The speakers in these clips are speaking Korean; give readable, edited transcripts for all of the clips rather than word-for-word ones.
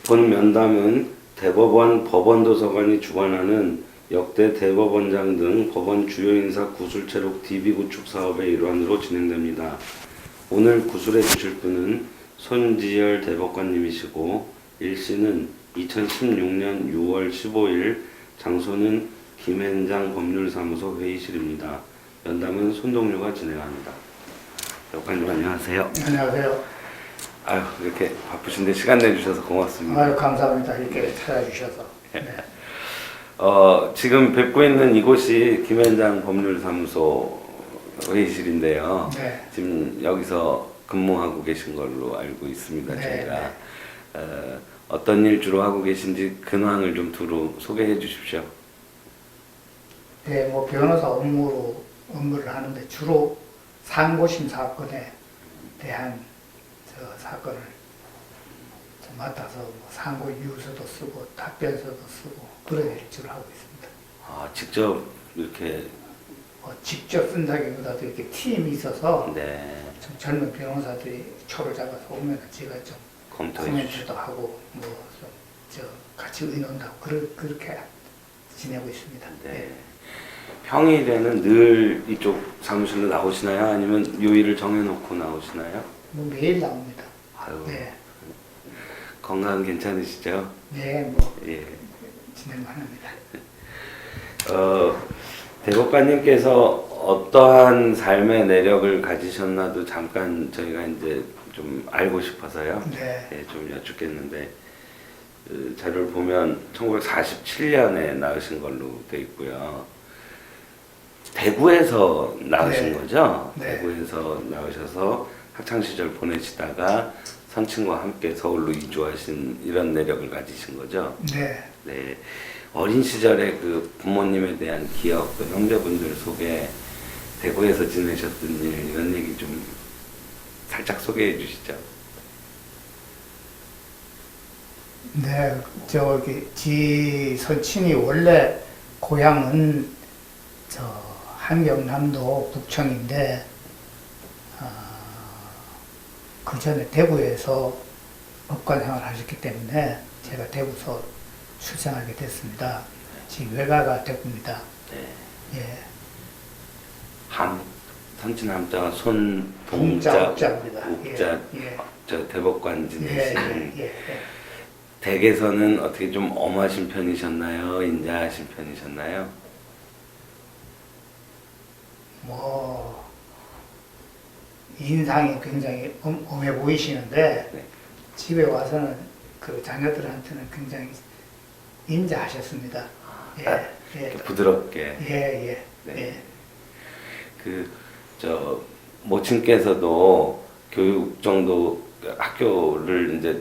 본 면담은 대법원 법원도서관이 주관하는 역대 대법원장 등 법원 주요 인사 구술체록 DB 구축 사업의 일환으로 진행됩니다. 오늘 구술해 주실 분은 손지열 대법관님이시고 일시는 2016년 6월 15일, 장소는 김현장 법률사무소 회의실입니다. 면담은 손동료가 진행합니다. 대법관님 안녕하세요. 안녕하세요. 아유, 이렇게 바쁘신데 시간 내주셔서 고맙습니다. 아유, 감사합니다. 이렇게 찾아주셔서. 네. 지금 뵙고 있는 이곳이 김현장 법률사무소 회의실인데요. 네. 지금 여기서 근무하고 계신 걸로 알고 있습니다. 네, 저희가 어떤 일 주로 하고 계신지 근황을 좀 두루 소개해 주십시오. 네, 뭐 변호사 업무를 하는데 주로 상고심 사건에 대한 사건을 맡아서 뭐 상고 이유서도 쓰고 답변서도 쓰고 그런 일을 주로 하고 있습니다. 아, 직접 이렇게 직접 쓴다기보다도 이렇게 팀이 있어서 네, 좀 젊은 변호사들이 초를 잡아서 오면 제가 좀 검토해 주십시오. 코멘트도 하고 뭐 좀 같이 의논도 하고 그렇게 지내고 있습니다. 네. 평일에는 늘 이쪽 사무실로 나오시나요? 아니면 요일을 정해놓고 나오시나요? 뭐 매일 나옵니다. 아유, 네, 건강 괜찮으시죠? 네, 뭐 예. 진행만 합니다. 대법관님께서 어떠한 삶의 내력을 가지셨나도 잠깐 저희가 이제 좀 알고 싶어서요. 네, 예, 좀 여쭙겠는데, 그 자료를 보면 1947년에 나으신 걸로 돼 있고요. 대구에서 나으신 네. 거죠? 네. 대구에서 나으셔서 학창시절 보내시다가 선친과 함께 서울로 이주하신 이런 내력을 가지신 거죠? 네. 네. 어린 시절에 그 부모님에 대한 기억, 그 형제분들 속에 대구에서 지내셨던 일, 이런 얘기 좀 살짝 소개해 주시죠. 네, 지 선친이 원래 고향은 한경남도 북천인데 그 전에 대구에서 법관 생활을 하셨기 때문에 제가 대구서 출생하게 됐습니다. 지금 외가가 대구입니다. 네. 예, 선친 함자가 손, 동자, 동자, 옥자입니다. 옥자, 예, 저 대법관 예, 지내신. 예. 댁에서는 어떻게 좀 엄하신 편이셨나요? 인자하신 편이셨나요? 뭐 인상이 굉장히 엄해 보이시는데 네. 집에 와서는 그 자녀들한테는 굉장히 인자하셨습니다. 예, 예, 이렇게 부드럽게. 예, 네. 모친께서도 교육 정도 학교를 이제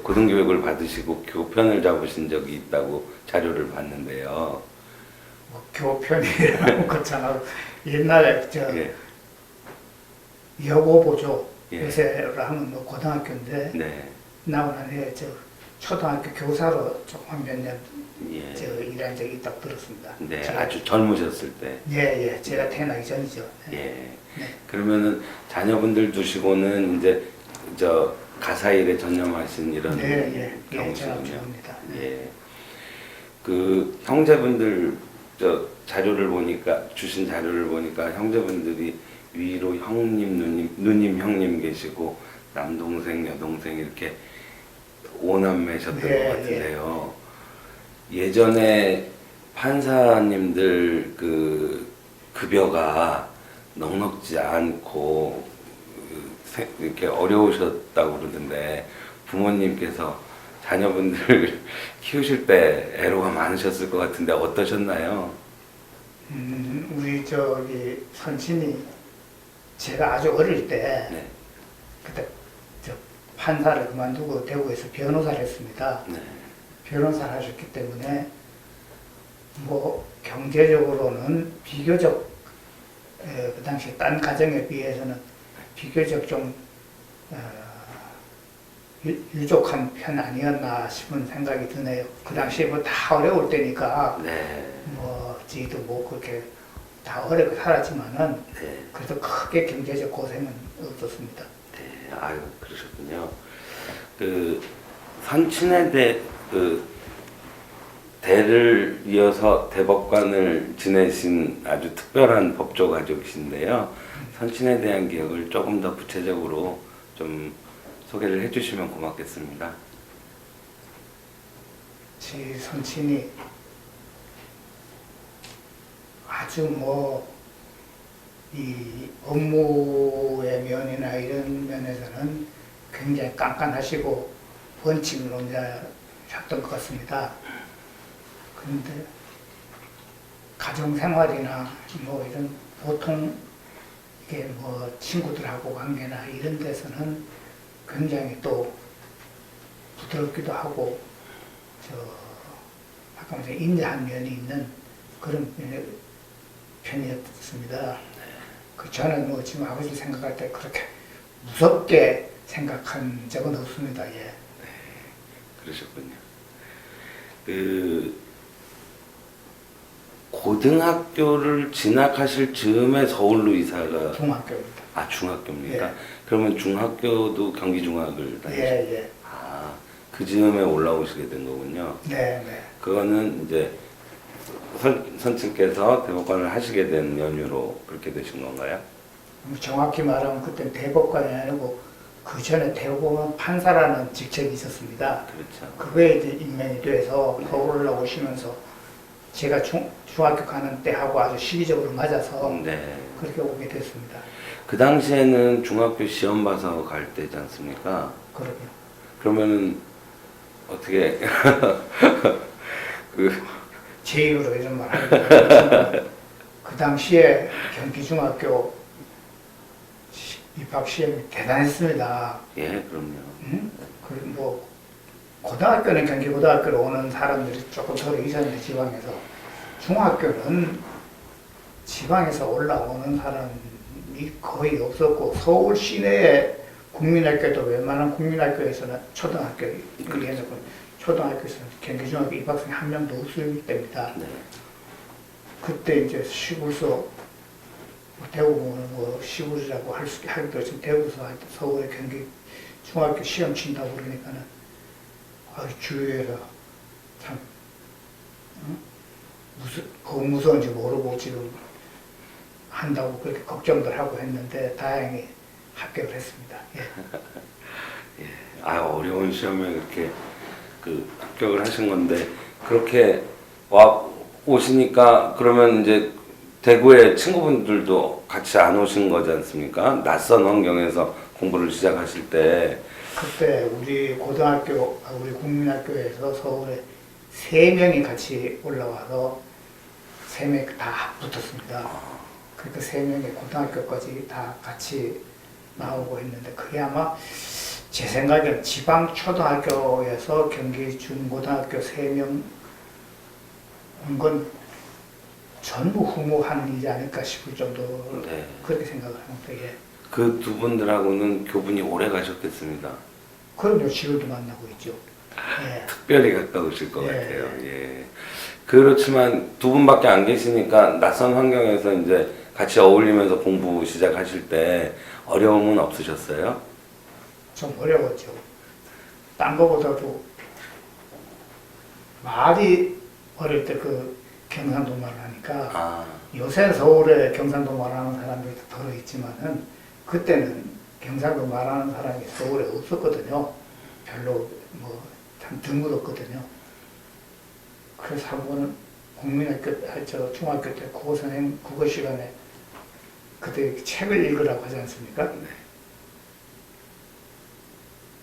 고등교육을 받으시고 교편을 잡으신 적이 있다고 자료를 봤는데요. 뭐 교편이라고 그렇잖아요. 옛날에 예. 여고보조 예. 요새로 하면 뭐 고등학교인데 네. 나고 난 후에 초등학교 교사로 조금 몇 년 예. 일한 적이 있다고 들었습니다. 네. 제가, 아주 젊으셨을 때. 예, 제가 태어나기 전이죠. 네. 예. 네. 그러면은 자녀분들 두시고는 이제 가사 일에 전념하신 이런 네, 경우시군요. 전업주부입니다. 예. 그 형제분들 자료를 보니까 주신 자료를 보니까 형제분들이 위로 형님, 누님, 형님 계시고 남동생, 여동생 이렇게 5남매셨던 네, 것 같은데요. 예전에 판사님들 그 급여가 넉넉지 않고 이렇게 어려우셨다고 그러던데 부모님께서 자녀분들 키우실 때 애로가 많으셨을 것 같은데 어떠셨나요? 우리 선친이 제가 아주 어릴 때 네. 그때 판사를 그만두고 대구에서 변호사를 했습니다. 네. 변호사를 하셨기 때문에 뭐 경제적으로는 비교적 그 당시 딴 가정에 비해서는 비교적 좀 유족한 편 아니었나 싶은 생각이 드네요. 그 당시에 뭐 다 어려울 때니까 네. 뭐 저희도 뭐 그렇게 다 어렵게 살았지만은 네. 그래도 크게 경제적 고생은 없었습니다. 네. 아유, 그러셨군요. 그 선친의 대를 이어서 대법관을 지내신 아주 특별한 법조 가족이신데요. 선친에 대한 기억을 조금 더 구체적으로 좀 소개를 해주시면 고맙겠습니다. 제 선친이 아주 이 업무의 면이나 이런 면에서는 굉장히 깐깐하시고 원칙론자셨던 것 같습니다. 그런데 가정생활이나 이런 보통 이게 친구들하고 관계나 이런 데서는 굉장히 또 부드럽기도 하고 아까 말한 인자한 면이 있는 그런 편이었습니다. 저는 지금 아버지 생각할 때 그렇게 무섭게 생각한 적은 없습니다. 예. 그러셨군요. 고등학교를 진학하실 즈음에 서울로 이사가 중학교입니다. 중학교입니까? 예. 그러면 중학교도 경기중학을 다니셨어요? 예. 그 즈음에 올라오시게 된 거군요. 네. 그거는 이제 선친께서 대법관을 하시게 된 연유로 그렇게 되신 건가요? 정확히 말하면 그때 대법관이 아니고 그 전에 대법원 판사라는 직책이 있었습니다. 그렇죠. 그거에 이제 임명이 돼서 서울 올라오시면서 제가 중학교 가는 때하고 아주 시기적으로 맞아서 네. 그렇게 오게 됐습니다. 그 당시에는 중학교 시험 봐서 갈 때지 않습니까? 그러면 그러면은 어떻게 제 입으로 이런 말 하는 그 당시에 경기중학교 입학 시험이 대단했습니다. 예, 그럼요. 고등학교는 경기고등학교로 오는 사람들이 조금 덜 있었는데 지방에서 중학교는 지방에서 올라오는 사람이 거의 없었고 서울 시내에 국민학교도 웬만한 국민학교에서는 초등학교에서는 경기중학교 입학생이 한 명도 없을 때입니다. 네. 그때 이제 시골서 대구는 시골이라고 하기도 좀 대구서 하여튼 서울의 경기 중학교 시험 친다고 그러니까는 주위에서 참 무서운지 모르고 지금 한다고 그렇게 걱정들 하고 했는데 다행히 합격을 했습니다. 예. 어려운 시험에 그렇게 합격을 하신 건데 그렇게 오시니까 그러면 이제 대구에 친구분들도 같이 안 오신 거지 않습니까? 낯선 환경에서 공부를 시작하실 때. 그때 우리 국민학교에서 서울에 3명이 같이 올라와서 3명이 다 붙었습니다. 그러니까 3명이 고등학교까지 다 같이 나오고 했는데 그게 아마 제 생각에는 지방 초등학교에서 경기 중고등학교 3명 온 건 전부 후무한 일이 아닐까 싶을 정도로 네. 그렇게 생각을 합니다. 예. 그 두 분들하고는 교분이 오래 가셨겠습니다. 그럼요, 지금도 만나고 있죠. 예. 특별히 가까우실 것 예. 같아요. 예. 그렇지만 두 분밖에 안 계시니까 낯선 환경에서 이제 같이 어울리면서 공부 시작하실 때 어려움은 없으셨어요? 좀 어려웠죠. 딴 거보다도 말이 어릴 때 경상도 말을 하니까 요새 서울에 경상도 말하는 사람들이 덜어 있지만은 그때는 경상도 말하는 사람이 서울에 없었거든요. 별로 참 드물었거든요. 그래서 한 번은 중학교 때 국어 시간에 그때 책을 읽으라고 하지 않습니까? 네.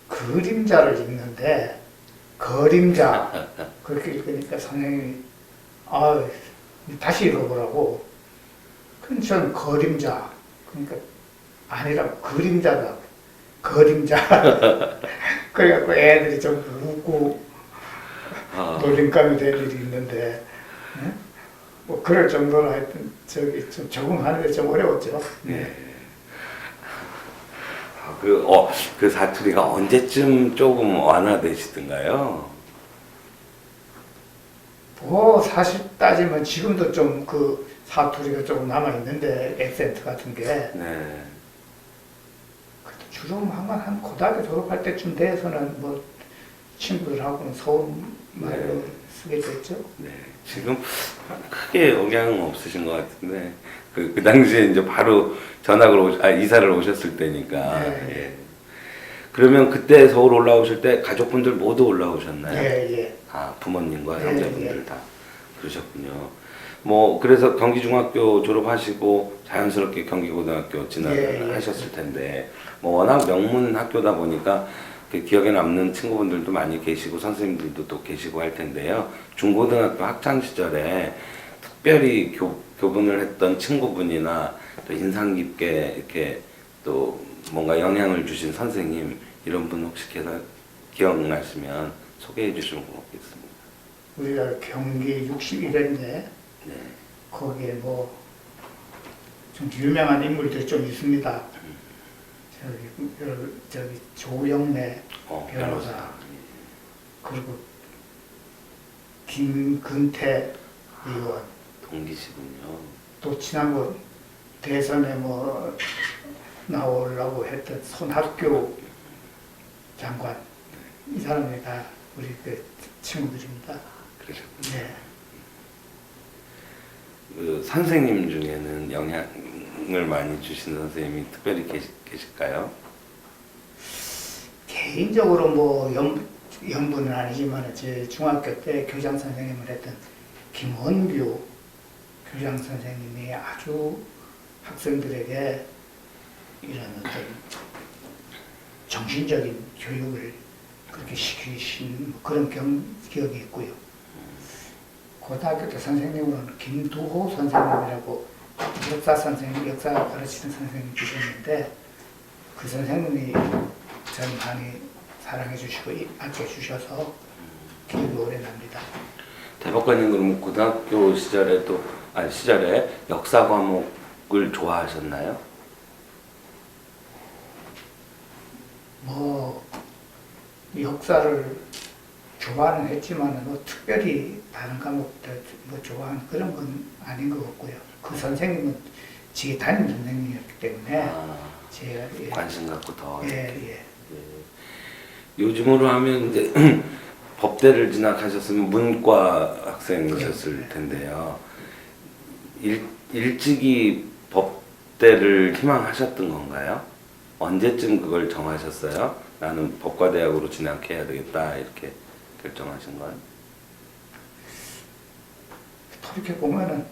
그림자를 읽는데 그림자 그렇게 읽으니까 선생님이 다시 읽어보라고. 그럼 전 그림자 그러니까 아니라 그림자다. 그림자. 그래갖고 애들이 좀 웃고 놀림감이 될 일이 있는데 그럴 정도로 하여튼 좀 적응하는데 좀 어려웠죠. 네. 그 사투리가 언제쯤 조금 완화되시던가요? 사실 따지면 지금도 좀 사투리가 조금 남아있는데, 액센트 같은 게. 네. 주로 한 고등학교 졸업할 때쯤 돼서는 친구들하고는 서울 말로 네. 쓰게 됐죠. 네, 지금 크게 영향은 없으신 것 같은데 그 당시에 이제 바로 이사를 오셨을 때니까. 네. 예. 그러면 그때 서울 올라오실 때 가족분들 모두 올라오셨나요? 예, 예. 아, 부모님과 네, 형제분들 예. 다 그러셨군요. 뭐 그래서 경기중학교 졸업하시고 자연스럽게 경기고등학교 진학을 예, 예. 하셨을 텐데 뭐 워낙 명문 학교다 보니까 그 기억에 남는 친구분들도 많이 계시고 선생님들도 또 계시고 할 텐데요. 중고등학교 학창 시절에 특별히 교분을 했던 친구분이나 또 인상 깊게 이렇게 또 뭔가 영향을 주신 선생님 이런 분 혹시 기억나시면 소개해 주시면 고맙겠습니다. 우리가 경기 61회인데 네. 거기에 뭐 좀 유명한 인물들이 좀 있습니다. 저기 조영래 변호사, 그리고 김근태 의원, 동기시군요. 또 지난번 대선에 뭐 나오려고 했던 손학규 장관, 이 사람이 다 우리 그 친구들입니다. 그러셨군요. 네. 그 선생님 중에는 영향을 많이 주신 선생님이 특별히 계실까요? 개인적으로 뭐 연분은 아니지만 제 중학교 때 교장 선생님을 했던 김원규 교장 선생님이 아주 학생들에게 이런 어떤 정신적인 교육을 그렇게 시키신 그런 기억이 있고요. 고등학교 때 선생님으로는 김두호 선생님이라고 역사 선생님, 역사 가르치는 선생님이 계셨는데 그 선생님이 저를 많이 사랑해 주시고 아껴 주셔서 기억이 오래 납니다. 대법관님 그럼 고등학교 시절에 역사 과목을 좋아하셨나요? 뭐 역사를 좋아는 했지만 뭐 특별히 다른 과목들 뭐 좋아하는 그런 건 아닌 것 같고요. 그 선생님은 제 담임 선생님이었기 때문에 제가 관심 갖고 더 예. 요즘으로 하면 이제 법대를 진학하셨으면 문과 학생이셨을 텐데요. 일찍이 법대를 희망하셨던 건가요? 언제쯤 그걸 정하셨어요? 나는 법과대학으로 진학해야 되겠다 이렇게 결정하신 건? 그렇게 보면은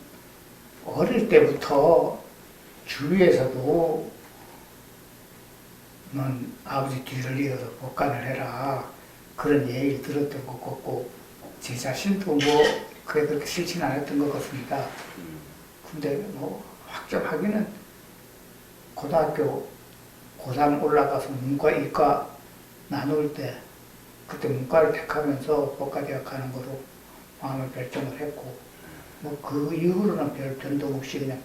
어릴 때부터 주위에서도 넌 아버지 뒤를 이어서 법관을 해라 그런 얘기를 들었던 것 같고 제 자신도 뭐 그게 그렇게 싫지는 않았던 것 같습니다. 근데 뭐 확정하기는 고등학교 고3 올라가서 문과 이과 나눌 때 그때 문과를 택하면서 법과대학 가는 거로 마음을 결정을 했고 뭐 그 이후로는 별 변동 없이 그냥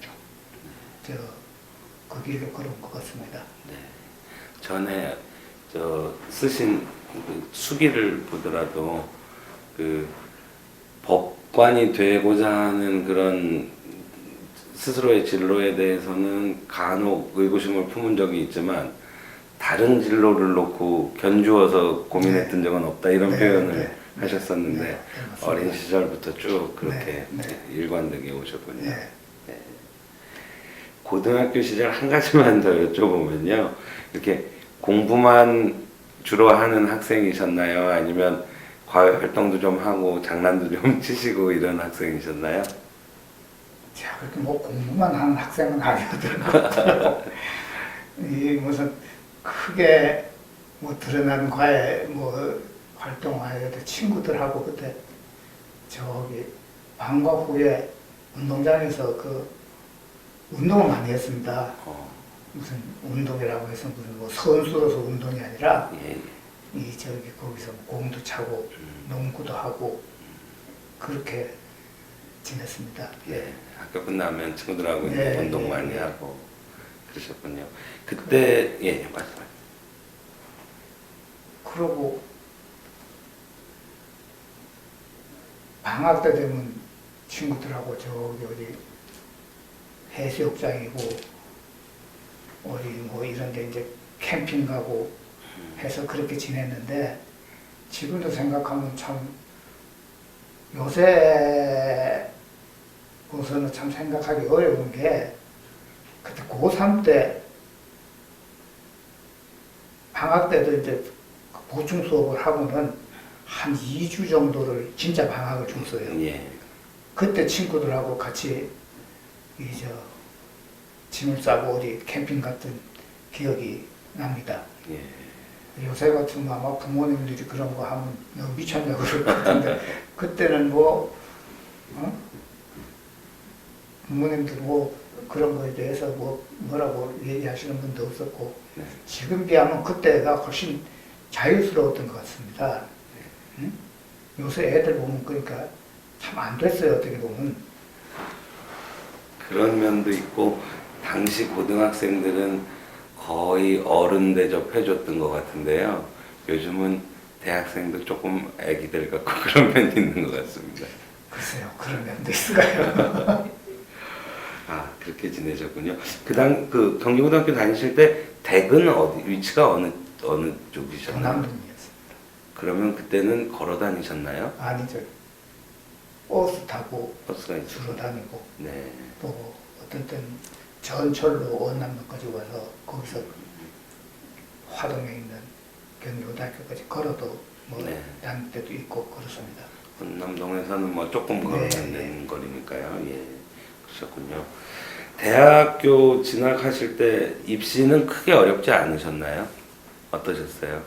그 길로 걸어온 것 같습니다. 네. 전에 쓰신 그 수기를 보더라도 그 법관이 되고자 하는 그런 스스로의 진로에 대해서는 간혹 의구심을 품은 적이 있지만 다른 진로를 놓고 견주어서 고민했던 적은 없다 이런 표현을 하셨었는데 어린 시절부터 쭉 그렇게 일관되게 오셨군요. 네. 고등학교 시절 한 가지만 더 여쭤보면요. 이렇게 공부만 주로 하는 학생이셨나요? 아니면 과외 활동도 좀 하고 장난도 좀 치시고 이런 학생이셨나요? 자, 그렇게 뭐 공부만 하는 학생은 아니었던 것 같아요. 이 무슨 크게 뭐 드러난 과외 뭐 활동하여도 친구들하고 그때 저기 방과 후에 운동장에서 그 운동을 많이 했습니다. 무슨 운동이라고 해서 무슨 뭐 선수로서 운동이 아니라 이 저기 거기서 공도 차고 농구도 하고 그렇게 지냈습니다. 네, 학교 끝나면 친구들하고 네, 운동 네, 많이 네. 하고 그러셨군요. 그때 말씀하세요. 그러고 방학 때 되면 친구들하고 저기 어디 해수욕장이고 어디 뭐 이런 데 이제 캠핑 가고 해서 그렇게 지냈는데 지금도 생각하면 참 요새 우선은 참 생각하기 어려운 게 그때 고3 때 방학 때도 이제 보충 수업을 하고는 한 2주 정도를 진짜 방학을 줬어요. 예. 그때 친구들하고 같이 이제 짐을 싸고 어디 캠핑 갔던 기억이 납니다. 예. 요새 같으면 아마 부모님들이 그런 거 하면 너 미쳤냐고 그럴 것 같은데 그때는 뭐 부모님들 뭐 그런 거에 대해서 뭐라고 얘기하시는 분도 없었고 네. 지금 비하면 그때가 훨씬 자유스러웠던 것 같습니다. 응? 요새 애들 보면 그러니까 참 안 됐어요 어떻게 보면. 그런 면도 있고 당시 고등학생들은 거의 어른 대접해줬던 것 같은데요. 요즘은 대학생도 조금 애기들 같고 그런 면이 있는 것 같습니다. 글쎄요 그런 면도 있을까요? 아, 그렇게 지내셨군요. 그 경기고등학교 다니실 때 댁은 위치가 어느 쪽이셨나요? 동남동이었습니다. 그러면 그때는 걸어 다니셨나요? 아니죠. 버스 타고 버스가 있죠. 주로 다니고 네. 또 어떤 때는 전철로 원남로까지 와서 거기서 화동에 있는 경기고등학교까지 걸어도 뭐 네. 다닐 때도 있고 그렇습니다. 남동에서는 뭐 조금 걸어야 네. 되는 거리니까요. 예. 그러셨군요. 대학교 진학하실 때 입시는 크게 어렵지 않으셨나요? 어떠셨어요?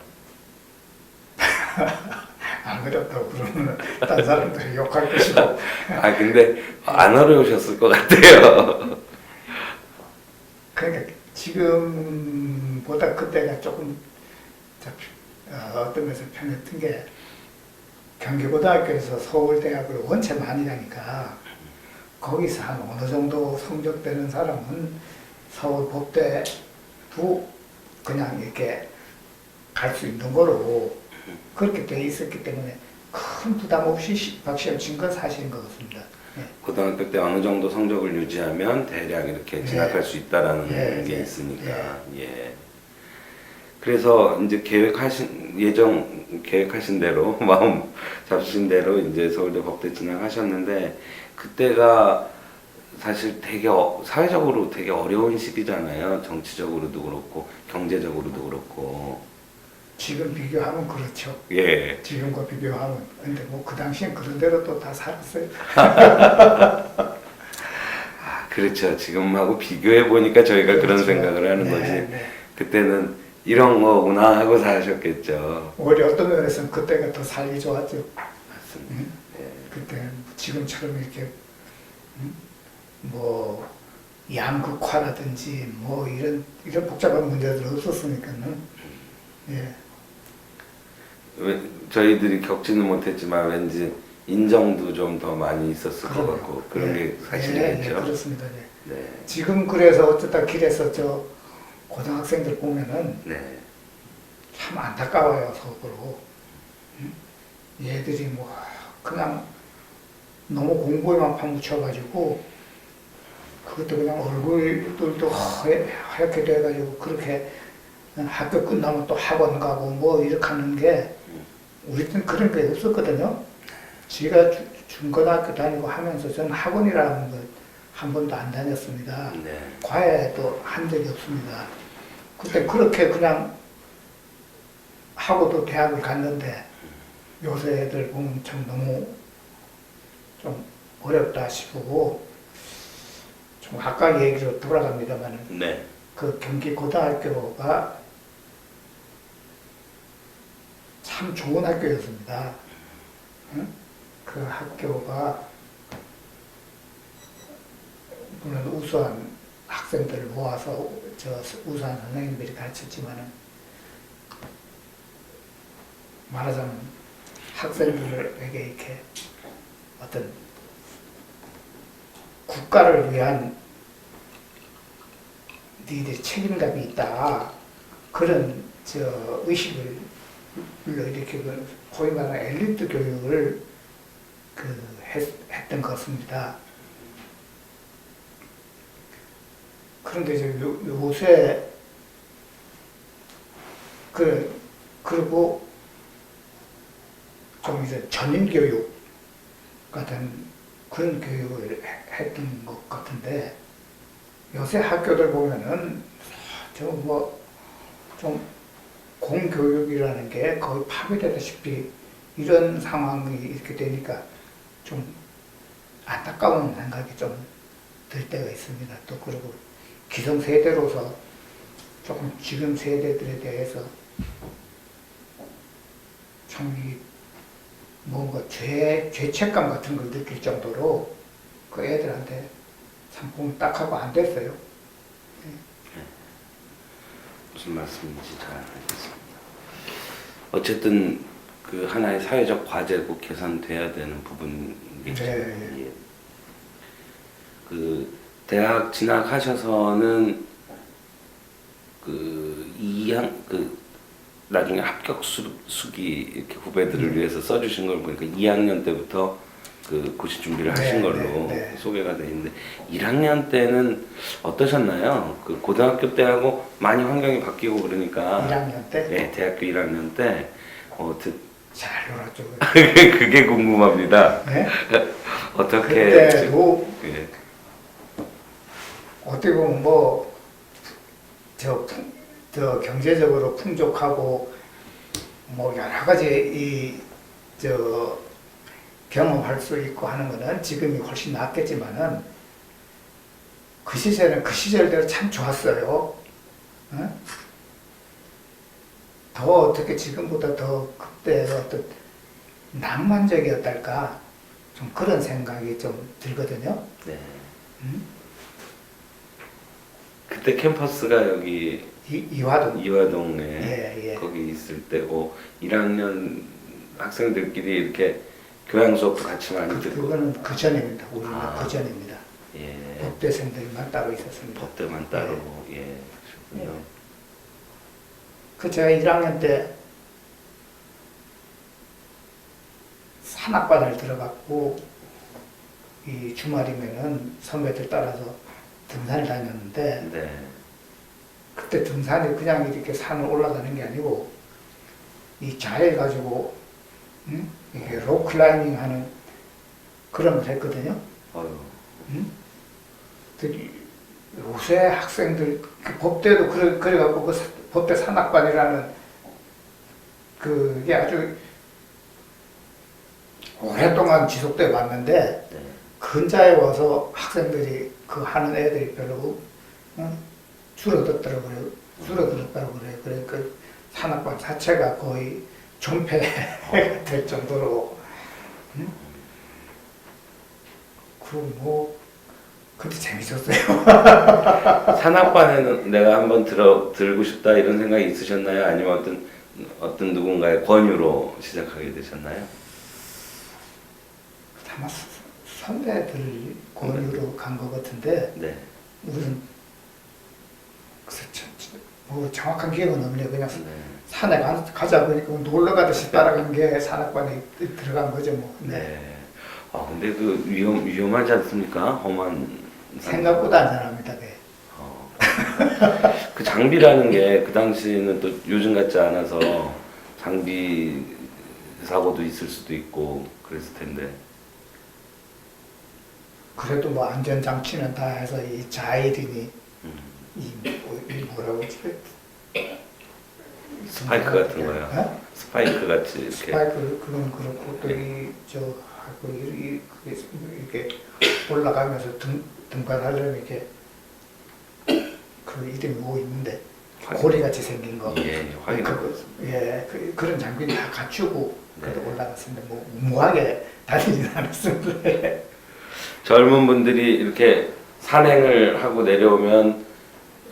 안 그렇다고 그러면 딴 사람들이 욕할 것이고 아, 근데 안 어려우셨을 것 같아요. 그러니까 지금보다 그때가 조금 어떤 면에서 편했던 게 경기고등학교에서 서울대학을 원체 많이 가니까 거기서 한 어느 정도 성적되는 사람은 서울법대도 그냥 이렇게 갈 수 있는 거로 그렇게 돼 있었기 때문에 큰 부담 없이 입학시험 친 건 사실인 것 같습니다. 예. 고등학교 때 어느 정도 성적을 유지하면 대략 이렇게 진학할 수 있다라는 예, 게 예, 있으니까. 예. 그래서 이제 계획하신 대로 마음 잡으신 대로 이제 서울대 법대 진학하셨는데 그때가 사실 되게 사회적으로 되게 어려운 시기잖아요. 정치적으로도 그렇고 경제적으로도 그렇고. 지금 비교하면 그렇죠. 예. 지금과 비교하면. 근데 뭐 그 당시엔 그런 대로 또 다 살았어요. 아, 그렇죠. 지금하고 비교해 보니까 저희가 그런 그렇죠. 생각을 하는 네, 거지. 네. 그때는 이런 거구나 하고 사셨겠죠. 오히려 어떤 면에서는 그때가 더 살기 좋았죠. 맞습니다. 응? 예. 그때는 지금처럼 이렇게 뭐 양극화라든지 뭐 이런 복잡한 문제들 없었으니까는 예. 저희들이 겪지는 못했지만 왠지 인정도 좀 더 많이 있었을 것 그럼요. 같고 그런 예. 게 사실이겠죠. 예, 그렇습니다. 예. 네. 지금 그래서 어쩌다 길에서 저 고등학생들 보면은 네. 참 안타까워요 속으로. 응? 얘들이 뭐 그냥 너무 공부에만 파묻혀가지고 그것도 그냥 얼굴들도 하얗게 돼가지고 그렇게 학교 끝나면 또 학원 가고 뭐 이렇게 하는 게 우리 때는 그런 게 없었거든요. 제가 중고등학교 다니고 하면서 저는 학원이라는 걸 한 번도 안 다녔습니다. 네. 과외도 한 적이 없습니다. 그때 그렇게 그냥 하고도 대학을 갔는데 요새 애들 보면 참 너무 좀 어렵다 싶고 좀 아까 얘기로 돌아갑니다만은 네. 그 경기고등학교가 참 좋은 학교였습니다. 응? 그 학교가 물론 우수한 학생들을 모아서 저 우수한 선생님들이 가르쳤지만은 말하자면 학생들에게 이렇게 어떤 국가를 위한 니들이 책임감이 있다 그런 저 의식을 이렇게 소위 말하는 엘리트 교육을 했던 것 같습니다. 그런데 이제 요새 그리고 좀 이제 전인 교육 같은 그런 교육을 했던 것 같은데 요새 학교들 보면은 저 뭐 좀 공교육이라는 게 거의 파괴되다시피 이런 상황이 이렇게 되니까 좀 안타까운 생각이 좀 들 때가 있습니다. 또 그리고 기성세대로서 조금 지금 세대들에 대해서 참 뭔가 죄책감 같은 걸 느낄 정도로 그 애들한테 참 보면 딱하고 안 됐어요. 무슨 말씀인지 잘 알겠습니다. 어쨌든 그 하나의 사회적 과제고 개선돼야 되는 부분이겠죠. 네. 예. 그 대학 진학하셔서는 그 나중에 합격 수기 이렇게 후배들을 위해서 써주신 걸 보니까 2학년 때부터 그 고시 준비를 하신 네, 걸로 네. 소개가 돼 있는데 1학년 때는 어떠셨나요? 그 고등학교 때하고 많이 환경이 바뀌고 그러니까 1학년 때? 네, 대학교 1학년 때 잘 놀았죠. 그게 궁금합니다. 네? 어떻게 그때도 예. 어떻게 보면 저 경제적으로 풍족하고 뭐 여러 가지 경험할 수 있고 하는 거는 지금이 훨씬 낫겠지만은 그 시절은 그 시절대로 참 좋았어요. 응? 더 어떻게 지금보다 더 그때 어떤 낭만적이었달까 좀 그런 생각이 좀 들거든요. 네. 응? 그때 캠퍼스가 여기 이화동. 이화동에 예. 거기 있을 때고 1학년 학생들끼리 이렇게 교양 수업도 같이 많이 듣고 그거는 그 전입니다. 우리는 아. 그 전입니다. 예. 법대생들만 따로 있었습니다. 법대만 따로 예. 그렇군요. 그 제가 1학년 때 산악반을 들어갔고 이 주말이면은 선배들 따라서 등산을 다녔는데 네. 그때 등산이 그냥 이렇게 산을 올라가는 게 아니고 이 자해 가지고 이게 록클라이밍 하는 그런 걸 했거든요. 어휴. 요새 학생들 그 법대도 그래갖고 그 법대 산악반이라는 그게 아주 오랫동안 지속돼 왔는데 네. 근자에 와서 학생들이 그 하는 애들이 별로 줄어들었다고 그래요. 그러니까 산악반 자체가 거의 존폐가 될 정도로 근데 재밌었어요. 산악반에는 내가 한번 들고 싶다 이런 생각이 있으셨나요? 아니면 어떤 누군가의 권유로 시작하게 되셨나요? 아마 선배들 권유로 간 것 같은데 네. 무슨 뭐 정확한 기억은 없네요. 그냥 네. 산에 가자 보니까 놀러 가듯이 따라간 게 산악반에 들어간 거죠 뭐. 네. 아 근데 그 위험하지 않습니까? 험한 생각보다 안전합니다. 네. 그 장비라는 게 그 당시에는 또 요즘 같지 않아서 장비 사고도 있을 수도 있고 그랬을 텐데. 그래도 뭐 안전장치는 다 해서 이 자이린이 이 뭐라고 하지? 스파이크 같은 거요. 네? 스파이크 같이 이렇게. 스파이크 그건 그렇고 또 이렇게 올라가면서 등반하려면 이렇게 그 이름이 뭐 있는데 고리 같이 생긴 거. 예, 확인하고 있습니다. 예, 그런 장비는 다 갖추고 그래도 네. 올라갔습니다. 뭐 무모하게 다니진 않았습니다. 젊은 분들이 이렇게 산행을 하고 내려오면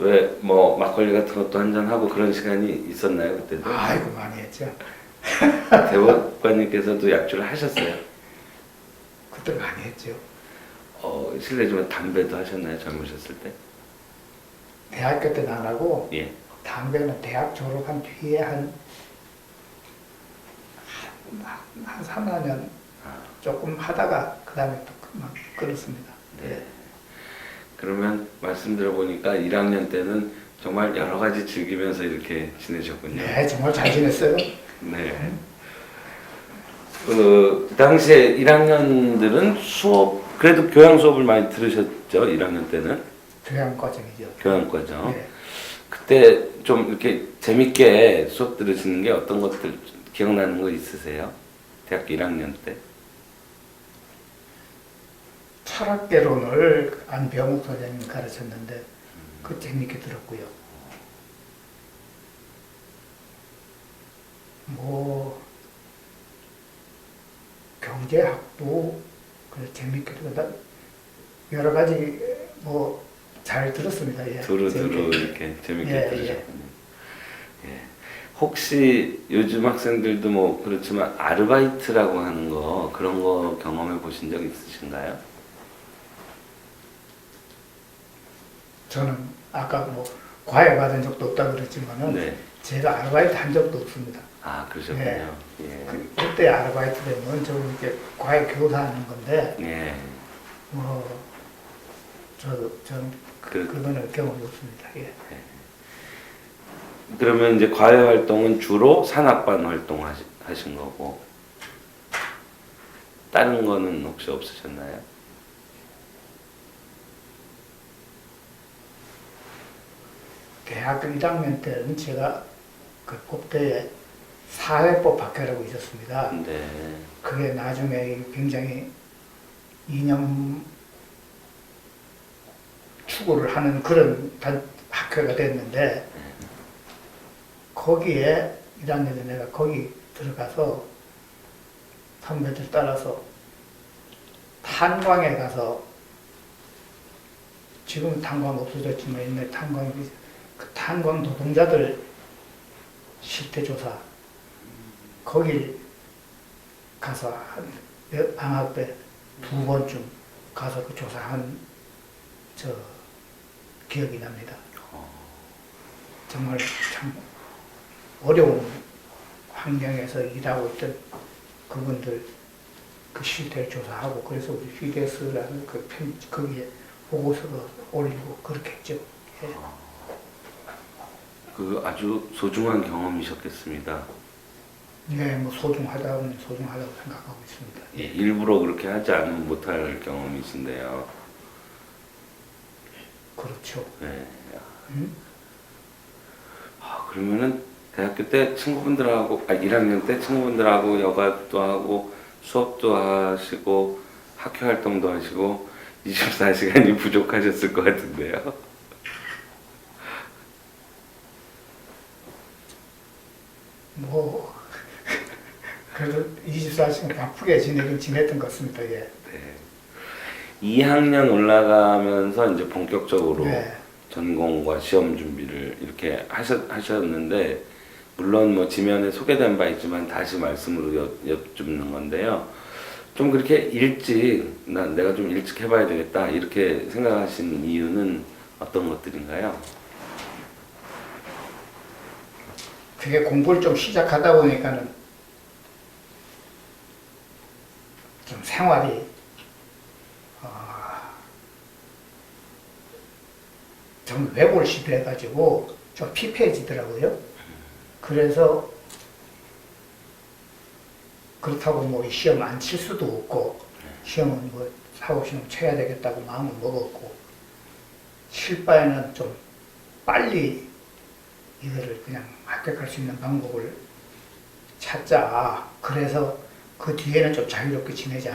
왜 뭐 막걸리 같은 것도 한잔 하고 그런 시간이 있었나요 그때도? 아이고 많이 했죠. 대법관님께서도 약주를 하셨어요? 그때 많이 했죠. 실례지만 담배도 하셨나요 젊으셨을 때? 대학교 때는 안 하고 예. 담배는 대학 졸업한 뒤에 한 3, 4년 조금 하다가 그 다음에 또 막 끊었습니다. 네. 그러면 말씀 들어보니까 1학년 때는 정말 여러 가지 즐기면서 이렇게 지내셨군요. 네, 정말 잘 지냈어요. 네. 그 당시에 1학년들은 수업 그래도 교양 수업을 많이 들으셨죠? 1학년 때는 교양과정이죠. 교양과정. 예. 그때 좀 이렇게 재밌게 수업 들으시는 게 어떤 것들 기억나는 거 있으세요? 대학교 1학년 때? 철학개론을 안병욱 선생님이 가르쳤는데 그 재밌게 들었고요. 뭐 경제학도 그 재밌게 들었다. 여러 가지 뭐 잘 들었습니다. 예. 두루두루 재밌게. 이렇게 재밌게 예, 들으셨군요. 예. 혹시 요즘 학생들도 뭐 그렇지만 아르바이트라고 하는 거 그런 거 경험해 보신 적 있으신가요? 저는 아까 뭐 과외 받은 적도 없다 그랬지만은 네. 제가 아르바이트 한 적도 없습니다. 아 그러셨군요. 네. 예. 그때 아르바이트 되면 저 이렇게 과외 교사하는 건데 예. 저는 그- 그거는 경험이 없습니다. 예. 그러면 이제 과외 활동은 주로 산악반 활동 하신 거고 다른 거는 혹시 없으셨나요? 대학교 1학년 때는 제가 그 법대에 사회법 학회라고 있었습니다. 네. 그게 나중에 굉장히 이념 추구를 하는 그런 학회가 됐는데 거기에 1학년 때 내가 거기 들어가서 선배들 따라서 탄광에 가서 지금은 탄광 없어졌지만 옛날 탄광이 그 탄광 노동자들 실태조사 거기 가서 한 방학 때 2번쯤 가서 그 조사한 저 기억이 납니다. 정말 참 어려운 환경에서 일하고 있던 그분들 그 실태를 조사하고 그래서 우리 휴게스라는 거기에 보고서도 올리고 그렇게 했죠. 예. 그 아주 소중한 경험이셨겠습니다. 네, 뭐 소중하다고 생각하고 있습니다. 예, 일부러 그렇게 하지 않으면 못할 경험이신데요. 그렇죠. 네. 음? 그러면은 대학교 때 친구분들하고 1학년 때 친구분들하고 여가도 하고 수업도 하시고 학교 활동도 하시고 24시간이 부족하셨을 것 같은데요. 뭐 그래도 24시간 바쁘게 지냈던 것 같습니다. 예. 네. 2학년 올라가면서 이제 본격적으로 네. 전공과 시험 준비를 이렇게 하셨는데 물론 뭐 지면에 소개된 바 있지만 다시 말씀으로 여쭙는 건데요. 좀 그렇게 일찍 내가 좀 일찍 해봐야 되겠다 이렇게 생각하신 이유는 어떤 것들인가요? 그게 공부를 좀 시작하다 보니까는 좀 생활이 좀 외골시도 해가지고 좀 피폐해지더라고요. 그래서 그렇다고 뭐 시험 안 칠 수도 없고 시험은 뭐 사고시험 쳐야 되겠다고 마음을 먹었고 칠 바에는 좀 빨리 이거를 그냥 합격할 수 있는 방법을 찾자. 그래서 그 뒤에는 좀 자유롭게 지내자.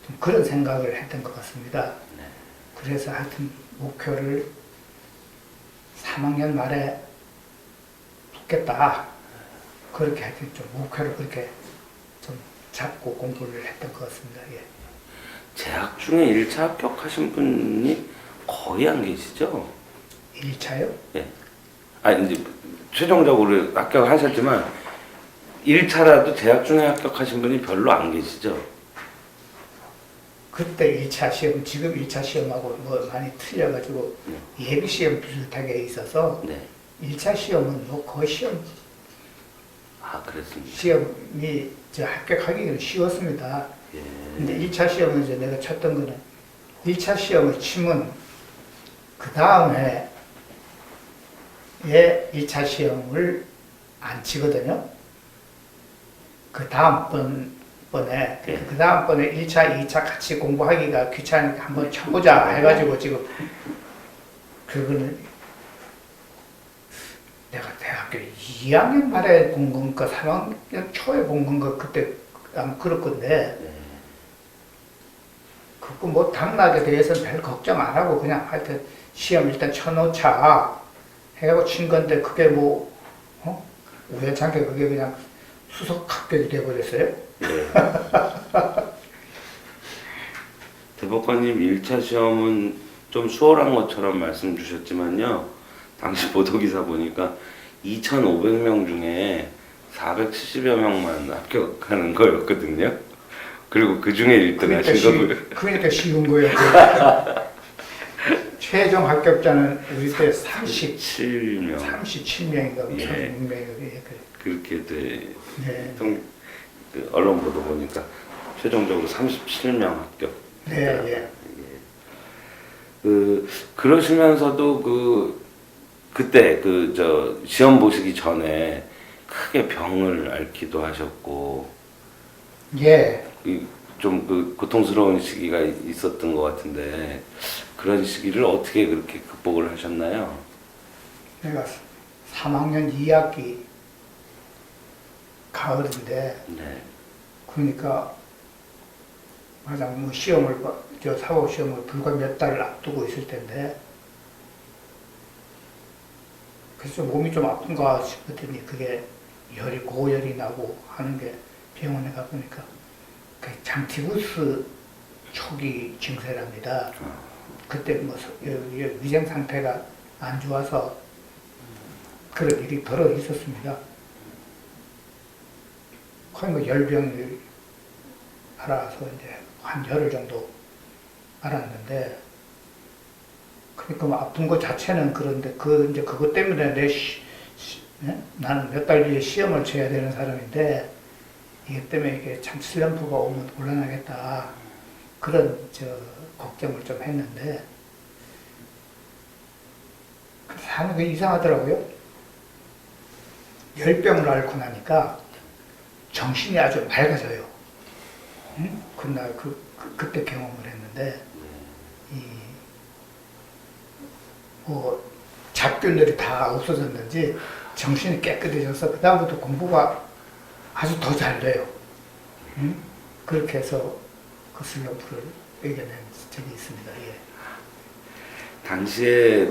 좀 그런 생각을 했던 것 같습니다. 그래서 하여튼 목표를 3학년 말에 붙겠다. 그렇게 하여튼 좀 목표를 그렇게 좀 잡고 공부를 했던 것 같습니다. 예. 재학 중에 1차 합격하신 분이 거의 안 계시죠? 1차요? 예. 아니 이제 최종적으로 합격하셨지만 1차라도 재학 중에 합격하신 분이 별로 안 계시죠? 그때 1차 시험, 지금 1차 시험하고 뭐 많이 틀려가지고 예비 시험 비슷하게 있어서 네. 1차 시험은 뭐 거의 그랬습니다. 시험이 합격하기는 쉬웠습니다. 예. 근데 1차 시험을 이제 내가 쳤던 거는 1차 시험을 치면 그 다음에 1차 시험을 안 치거든요. 그 다음번에 예. 그 다음번에 1차, 2차 같이 공부하기가 귀찮으니까 한번 쳐보자 해가지고 지금 그거는 내가 대학교 2학년 말에 본 건가 3학년 초에 본 건가 그때 아마 그럴 건데 네. 그거 뭐 당락에 대해서는 별 걱정 안 하고 그냥 하여튼 시험 일단 쳐놓자 해가지고 친 건데 그게 뭐 우연찮게 그게 그냥 수석 합격이 돼버렸어요. 네. 대법관님 1차 시험은 좀 수월한 것처럼 말씀 주셨지만요. 당시 보도기사 보니까 2,500명 중에 470여 명만 합격하는 거였거든요. 그리고 그 중에 1등 하신 거고요. 그러니까 쉬운 거예요. 최종 합격자는 우리 때 7명. 37명인가 예. 36명인가 그렇게 돼. 네. 그 언론 보도 보니까 최종적으로 37명 합격. 네, 예. 그러시면서도 그때 시험 보시기 전에 크게 병을 앓기도 하셨고 예. 좀 고통스러운 시기가 있었던 것 같은데 그런 시기를 어떻게 그렇게 극복을 하셨나요? 내가 3학년 2학기 가을인데 네. 그러니까 가장 뭐 사법 시험을 불과 몇 달을 앞두고 있을 텐데 그래서 몸이 좀 아픈가 싶었더니 그게 고열이 나고 하는 게 병원에 가보니까 그 장티푸스 초기 증세랍니다. 그때 뭐 위생 상태가 안 좋아서 그런 일이 벌어 있었습니다. 거의 뭐 열병을 알아서 이제 한 열흘 정도 알았는데, 그러니까 뭐 아픈 것 자체는 그런데 이제 그것 때문에 나는 몇 달 뒤에 시험을 쳐야 되는 사람인데 이게 때문에 이게 참 슬럼프가 오면 곤란하겠다 그런 걱정을 좀 했는데 하는 게 이상하더라고요. 열병을 앓고 나니까 정신이 아주 맑아져요. 응? 그날 그때 경험을 했는데 잡균들이 다 없어졌는지 정신이 깨끗해져서 그 다음부터 공부가 아주 더 잘 돼요. 응? 그렇게 해서 그 슬럼프를 이겨낸 적이 있습니다. 예. 당시에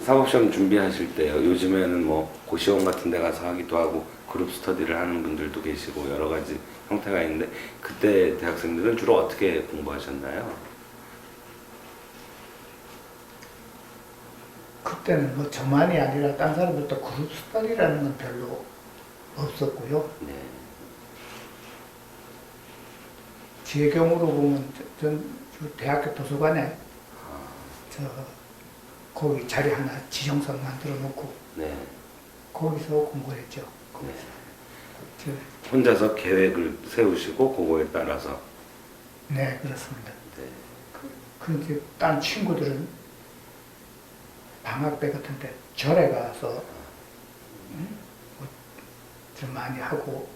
사법시험 준비하실 때요. 요즘에는 뭐 고시원 같은 데 가서 하기도 하고 그룹 스터디를 하는 분들도 계시고 여러 가지 형태가 있는데 그때 대학생들은 주로 어떻게 공부하셨나요? 그때는 뭐 저만이 아니라 딴 사람들도 그룹 스터디라는 건 별로 없었고요. 네. 제 경우로 보면 전 대학교 도서관에 거기 자리 하나 지정석 만들어 놓고 네. 거기서 공부했죠. 거기서. 혼자서 계획을 세우시고 그거에 따라서. 네, 그렇습니다. 네. 이제 딴 친구들은 방학 때 같은 때 절에 가서 좀 많이 하고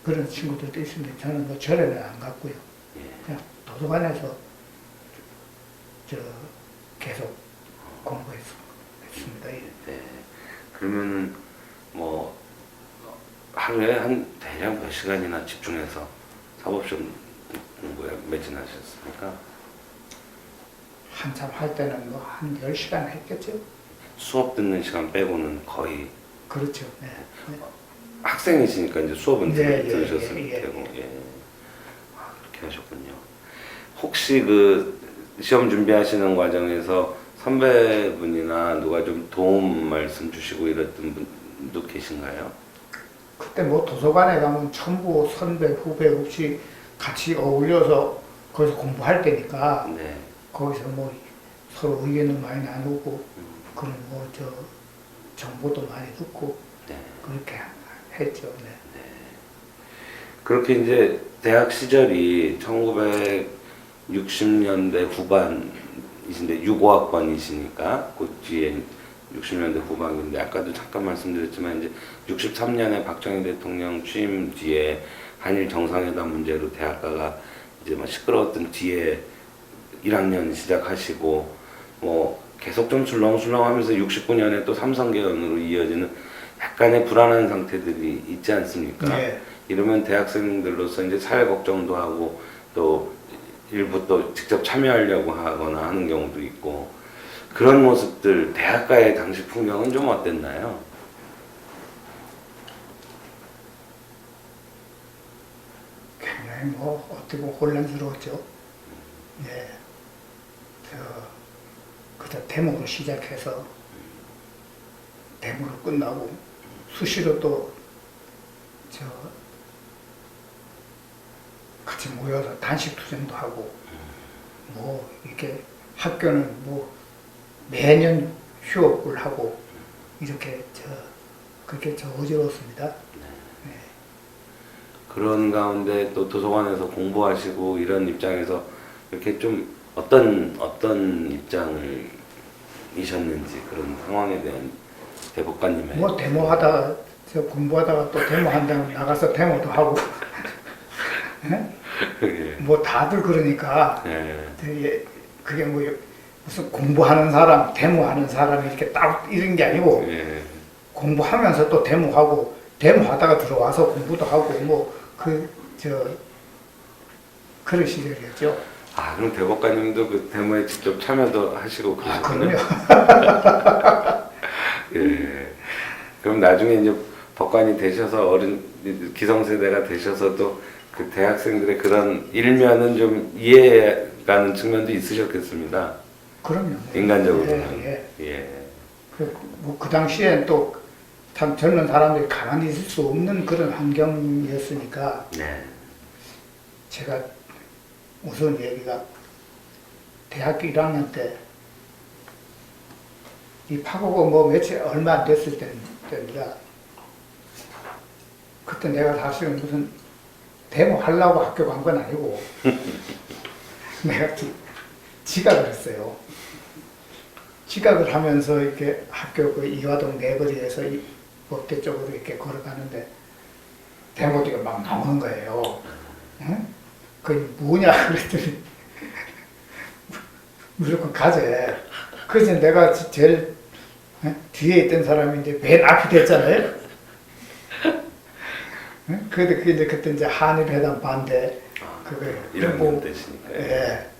그런 친구들도 있습니다. 저는 뭐 절에는 안 갔고요. 예. 그냥 도서관에서 계속 공부했습니다. 예. 네. 그러면 뭐 하루에 한 대략 몇 시간이나 집중해서 사법시험 공부에 매진하셨습니까? 한참 할 때는 뭐 한 10시간 했겠죠? 수업 듣는 시간 빼고는 거의 그렇죠. 네. 네. 학생이시니까 이제 수업은 네, 들으셨을 예, 예, 테고. 예. 그렇게 하셨군요. 혹시 시험 준비하시는 과정에서 선배분이나 누가 좀 도움 말씀 주시고 이랬던 분도 계신가요? 그때 뭐 도서관에 가면 전부 선배, 후배 없이 같이 어울려서 거기서 공부할 때니까 네. 거기서 뭐 서로 의견도 많이 나누고 그런 정보도 많이 듣고 네. 그렇게 했죠. 네. 그렇게 이제 대학 시절이 1960년대 후반이신데 65학번이시니까 그 뒤에 60년대 후반인데 아까도 잠깐 말씀드렸지만 이제 63년에 박정희 대통령 취임 뒤에 한일 정상회담 문제로 대학가가 이제 막 시끄러웠던 뒤에 1학년 시작하시고 뭐 계속 좀 술렁술렁하면서 69년에 또 삼성개헌으로 이어지는 약간의 불안한 상태들이 있지 않습니까? 네. 이러면 대학생들로서 이제 사회 걱정도 하고 또 일부 또 직접 참여하려고 하거나 하는 경우도 있고 그런 모습들 대학가의 당시 풍경은 좀 어땠나요? 굉장히 뭐 어떻게 보면 혼란스러웠죠. 예. 그저 데모로 시작해서 데모로 끝나고 수시로 또 같이 모여서 단식 투쟁도 하고 뭐 이렇게 학교는 뭐 매년 휴업을 하고 이렇게 그렇게 어지러웠습니다. 네. 그런 가운데 또 도서관에서 공부하시고 이런 입장에서 이렇게 좀 어떤 입장이셨는지 그런 상황에 대한 대법관님의 뭐 데모하다가 공부하다가 또 데모한다면 나가서 데모도 하고 예. 뭐 다들 그러니까 예. 그게 뭐 무슨 공부하는 사람, 데모하는 사람 이렇게 딱 이런 게 아니고 예. 공부하면서 또 데모하고 데모하다가 들어와서 공부도 하고 뭐 그런 시절이었죠. 아 그럼 대법관님도 그 데모에 직접 참여도 하시고 아, 그러셨군요. 그럼요. 예. 그럼 나중에 이제 법관이 되셔서 기성세대가 되셔서도 그 대학생들의 그런 일면은 좀 이해가는 측면도 있으셨겠습니다. 그럼요. 인간적으로는. 예, 예. 예. 그 당시엔 또 참 젊은 사람들이 가만히 있을 수 없는 그런 환경이었으니까 네. 제가 우선 얘기가 대학교 1학년 때 이 파고가 뭐 며칠 얼마 안 됐을 때입니다. 그때 내가 사실은 무슨 데모 하려고 학교 간 건 아니고 내가 지각을 했어요. 지각을 하면서 이렇게 학교 그 이화동 내거리에서 법대 쪽으로 이렇게 걸어가는데 데모지가 막 나오는 거예요. 응? 그게 뭐냐 그랬더니 무조건 가재. 그래서 내가 제일 뒤에 있던 사람이 이제 맨 앞이 됐잖아요. 응? 그래도 그게 이제 그때 이제 한일회담 반대 그거 1학년 때시니까. 예.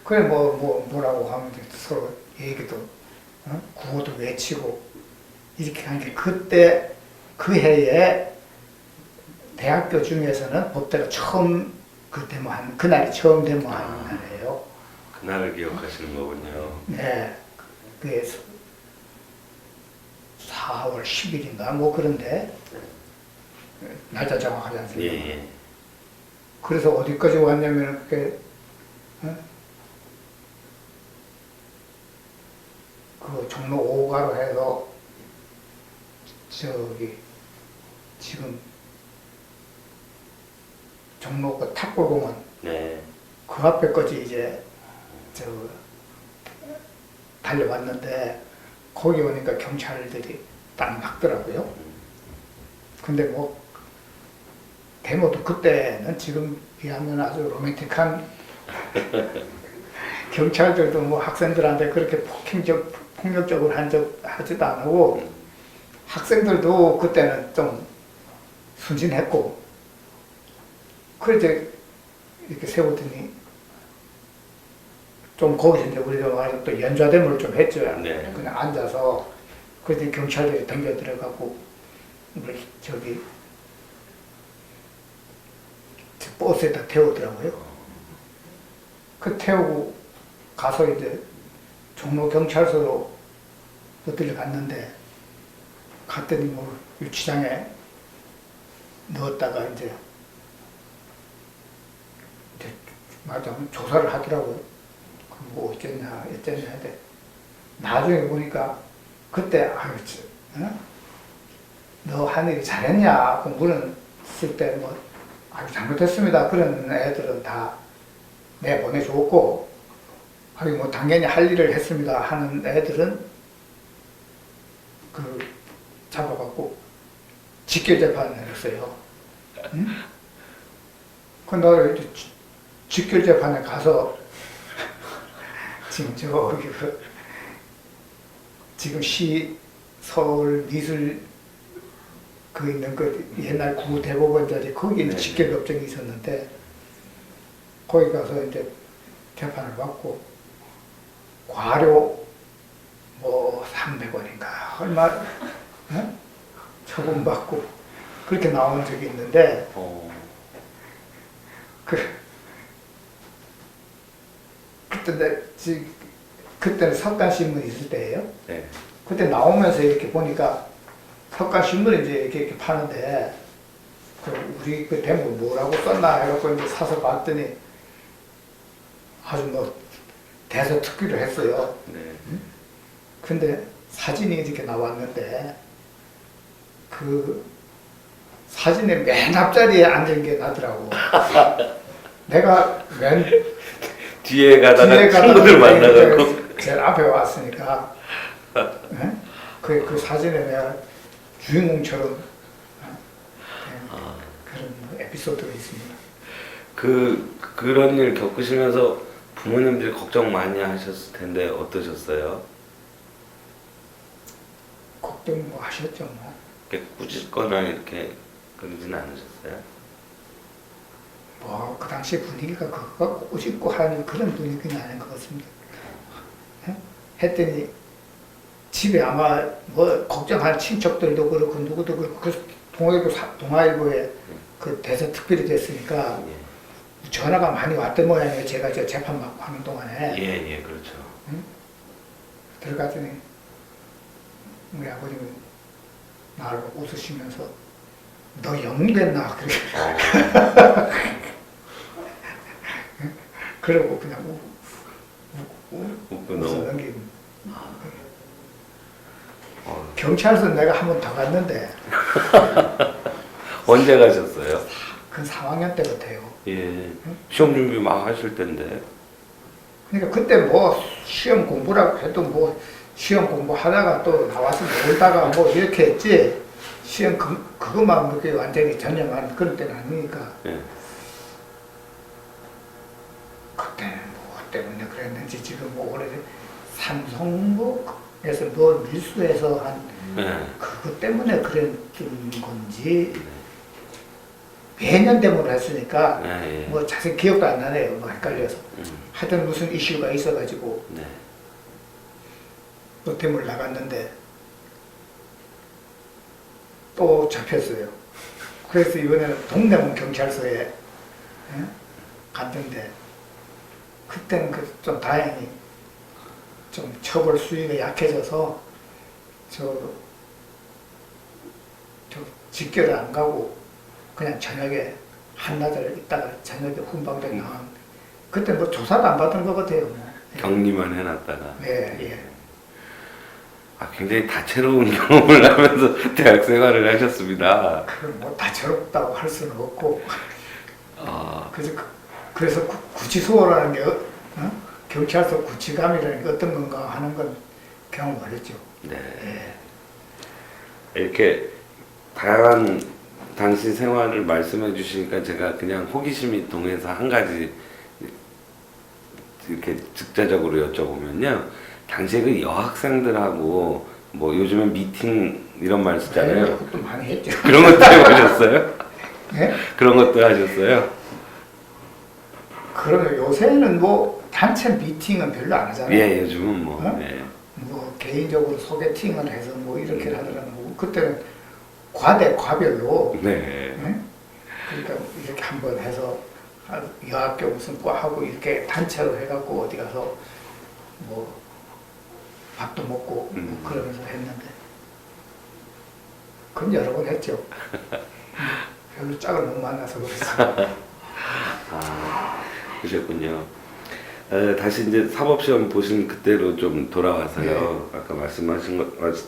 그래 뭐라고 하면 이제 서로 얘기도 구호도 외치고 이렇게 한 게 그때 그 해에 대학교 중에서는 법대가 처음 그 데모한 그날이 처음 데모한 날이에요. 그날을 기억하시는 거군요. 네. 그게 4월 10일인가 뭐 그런데 날짜 정확하지 않습니다. 예. 그래서 어디까지 왔냐면 그게 그 종로 5가로 해서 지금 종로 그 탑골공원 네. 그 앞에까지 이제 달려왔는데 거기 오니까 경찰들이 딱 막더라고요. 근데 뭐 데모도 그때는 지금 비하면 아주 로맨틱한 경찰들도 뭐 학생들한테 그렇게 폭력적으로 하지도 안 하고 학생들도 그때는 좀 순진했고 그래서 이렇게 세우더니 좀 거기서 이제 우리가 말해서 또 연좌대모를 좀 했죠. 네. 그냥 앉아서 그래서 경찰들이 덤벼 들어가고 우리 버스에다 태우더라고요. 그 태우고 가서 이제 종로 경찰서로 어디를 갔는데 갔더니 뭐 유치장에 넣었다가 이제 말하자면 조사를 하더라고요. 뭐 어쨌냐 했는데 나중에 보니까 그때 너 하늘이 잘했냐 물었을 때 뭐 잘못했습니다. 그런 애들은 다 내보내줬고 뭐 당연히 할 일을 했습니다 하는 애들은 그 잡아갖고 직결 재판을 했어요. 응? 근데 직결 재판에 가서 지금 저기 지금 서울 미술 그 있는 그 옛날 구 대법원 자리 거기는 직결 법정이 있었는데 거기 가서 이제 재판을 받고 과료 뭐 300원인가 얼마 어? 처분받고 그렇게 나온 적이 있는데 그때는 석간신문 있을 때예요. 네. 그때 나오면서 이렇게 보니까 석간신문을 이제 이렇게 파는데 우리 그 대목 뭐라고 썼나 해갖고 이제 사서 봤더니 아주 뭐 대서특필을 했어요. 네. 근데 사진이 이렇게 나왔는데 그 사진의 맨 앞자리에 앉은 게 나더라고. 내가 맨 뒤에 가다가 친구들 만나갖고 제일 앞에 왔으니까 네? 그 사진에 내가 주인공처럼 그런 에피소드가 있습니다. 그런 일 겪으시면서 부모님들이 걱정 많이 하셨을 텐데 어떠셨어요? 걱정 뭐 하셨죠 뭐. 이렇게 꾸짖거나 이렇게 그러진 않으셨어요? 뭐 그 당시 분위기가 그거 꼬집고 하는 그런 분위기는 아닌 것 같습니다. 예? 했더니 집에 아마 뭐 걱정할 친척들도 그렇고 누구도 그렇고 그 동아일보에 그 대서특필이 됐으니까 전화가 많이 왔던 모양이에요. 제가 저 재판 받고 하는 동안에. 예, 그렇죠. 응? 들어갔더니 우리 아버님이 나를 웃으시면서 너 영됐나? 그러고 그냥 웃고 웃어 너무 넘기고. 경찰서 내가 한 번 더 갔는데 언제 가셨어요? 그 3학년 때 같아요. 예, 시험 준비 막 하실 텐데. 그러니까 그때 뭐 시험 공부라고 해도 뭐 시험 공부하다가 또 나와서 놀다가 뭐 이렇게 했지 시험 그것만 그렇게 완전히 전념한 그런 때는 아니니까. 예. 그때는 뭐 때문에 그랬는지 지금 뭐 올해 삼성에서 뭐 밀수해서 한 그것 때문에 그랬던 건지 매년 대모를 했으니까 예. 뭐 자세히 기억도 안 나네요. 뭐 헷갈려서 하여튼 무슨 이슈가 있어가지고 네. 또 대모를 나갔는데 또 잡혔어요. 그래서 이번에는 동대문 경찰서에 예? 갔는데 그때는 좀 다행히 좀 처벌 수위가 약해져서 저 직결을 안 가고 그냥 저녁에 한나절 있다가 저녁에 훈방돼 나온 그때 뭐 조사도 안 받은 것 같아요. 뭐. 격리만 해놨다가. 예. 굉장히 다채로운 경험을 하면서 대학 생활을 하셨습니다. 뭐 다채롭다고 할 수는 없고. 그래서 구치소라는 게 경찰서 구치감이라는 게 어떤 건가 하는 건 경험을 했죠. 네. 예. 이렇게 다양한 당시 생활을 말씀해 주시니까 제가 그냥 호기심이 동해서 한 가지 이렇게 직접적으로 여쭤보면요. 당시에 그 여학생들하고 뭐 요즘엔 미팅 이런 말 쓰잖아요. 네, 그것도 많이 했죠. 그런 것도 해보셨어요? 네? 그런 것도 하셨어요? 그러면 요새는 뭐 단체 미팅은 별로 안 하잖아요. 예, 요즘은 뭐. 어? 예. 뭐 개인적으로 소개팅을 해서 뭐 이렇게 하더라고. 그때는 과별로. 네. 네? 그러니까 이렇게 한번 해서 여학교 무슨 과하고 이렇게 단체로 해갖고 어디 가서 뭐 밥도 먹고 뭐 그러면서 했는데 그건 여러 번 했죠. 별로 짝을 못 만나서 그랬어요. 그러셨군요. 다시 이제 사법시험 보신 그때로 좀 돌아와서요. 아까